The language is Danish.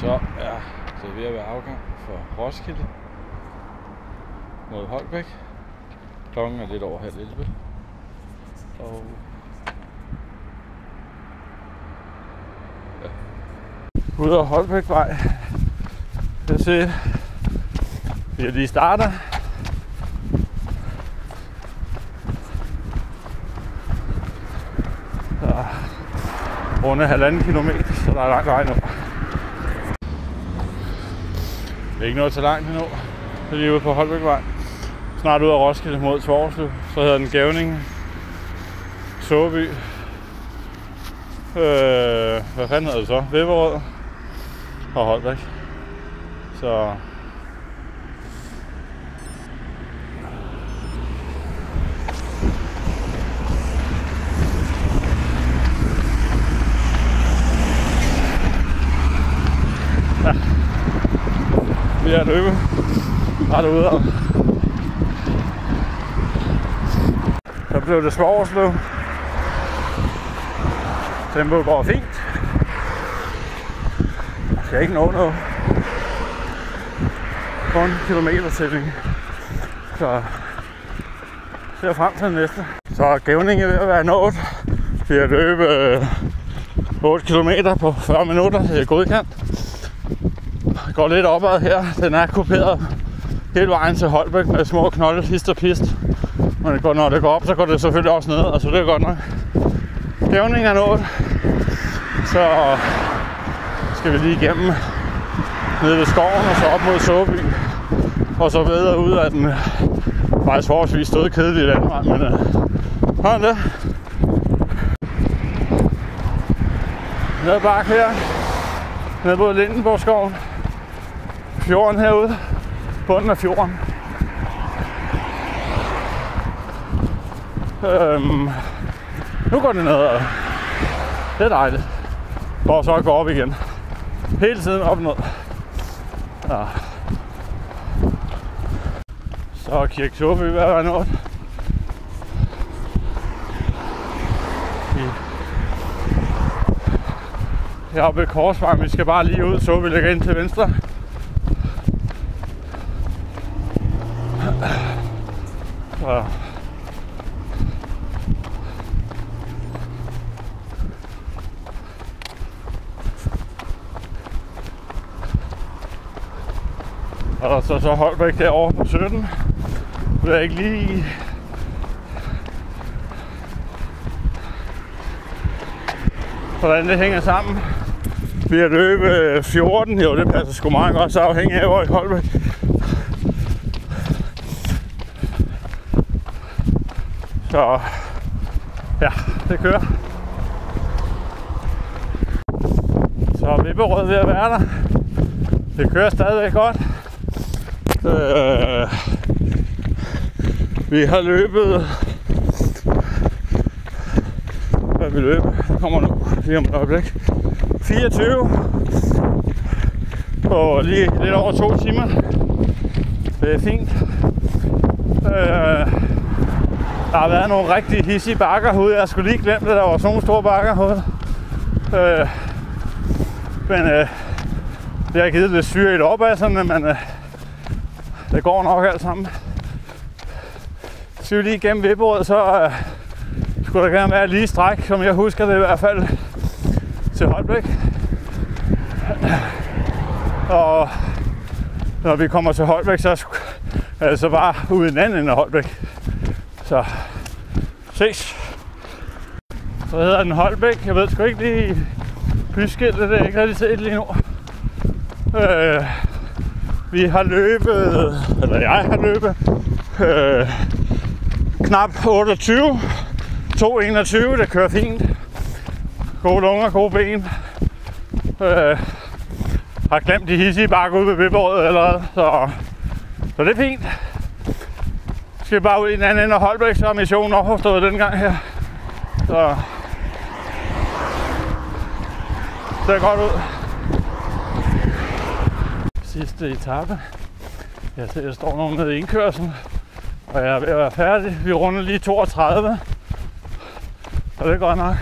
Så er det ved at være afgang for Roskilde mod Holbæk. Klokken er lidt over 10:30. Og ud af Holbækvej. Jeg ser, vi lige starter. Runde 1,5 kilometer, så der er langt vej nu. Det er ikke noget så langt endnu. Så er lige ude på Holbækvej. Snart ud af Roskilde mod Tvorslev. Så hedder den Gævninge, Såby. Hvad fanden hedder det så? Vipperød og Holbæk. Så vi er løbet ret ude af. Så blev det Tvorslev. Tempoet går fint. Jeg skal ikke nå noget. Kun kilometersætning. Så ser frem til den næste. Så er Gævninge ved at være nået. Vi har løbet 8 km på 40 minutter. Det er godkendt. Går lidt opad her. Den er kuperet hele vejen til Holbæk med små knolde, hist og pist. Men når det går op, så går det selvfølgelig også ned, og så det er godt nok. Gævningen er nået. Så skal vi lige igennem nede ved skoven og så op mod Såby. Og så videre ud af den faktisk forholdsvis støde kedelige landvej, men sådan det. Nede bakke her. Nede mod Lindenborgskoven. Fjorden herude. Bunden af fjorden. Nu går det nedad. Det er dejligt. For så går op igen. Hele tiden op ned. Ja. Så er Kirke Såby ved at være nået. Heroppe ved Korsvejen. Vi skal bare lige ud, så vi lægger ind til venstre. Så. Og så Holbæk derovre på 17. Det er ikke lige hvordan det hænger sammen. Vi har løbet 14, jo det passer sgu meget godt, så afhængig af hvor i Holbæk. Så ja, det kører. Så Vipperød ved at være der. Det kører stadigvæk godt. Vi har løbet. Hvad vi løber? Det kommer nu lige om et øjeblik. 24 på lige lidt over 2 timer. Det er fint. Der har været nogle rigtig hissige bakker herude. Jeg skulle lige glemme det, der var sådan nogle store bakker herude. Men det har givet lidt syre i lårbasserne, men det går nok alt sammen. Så vi lige igennem Vipperød, så skulle der gerne være lige stræk, som jeg husker det i hvert fald, til Holbæk. Og når vi kommer til Holbæk, så er det så bare ude i den anden ende af Holbæk. Så ses. Så hedder den Holbæk. Jeg ved sgu ikke lige byskiltet, det er ikke rigtig set lige nu. Vi har løbet, eller jeg har løbet, knap 28. 2:21, det kører fint. Gode lunger, gode ben. Har glemt de hissige bakker ude ved Vipperød allerede, så det er fint. Skal bare ud i den anden ende af Holbæk, så er missionen overstået den gang her. Så det ser godt ud. Sidste etape. Jeg ser, der står nogen nede i indkørslen, og jeg er ved at være færdig. Vi runder lige 32. Og det er godt nok.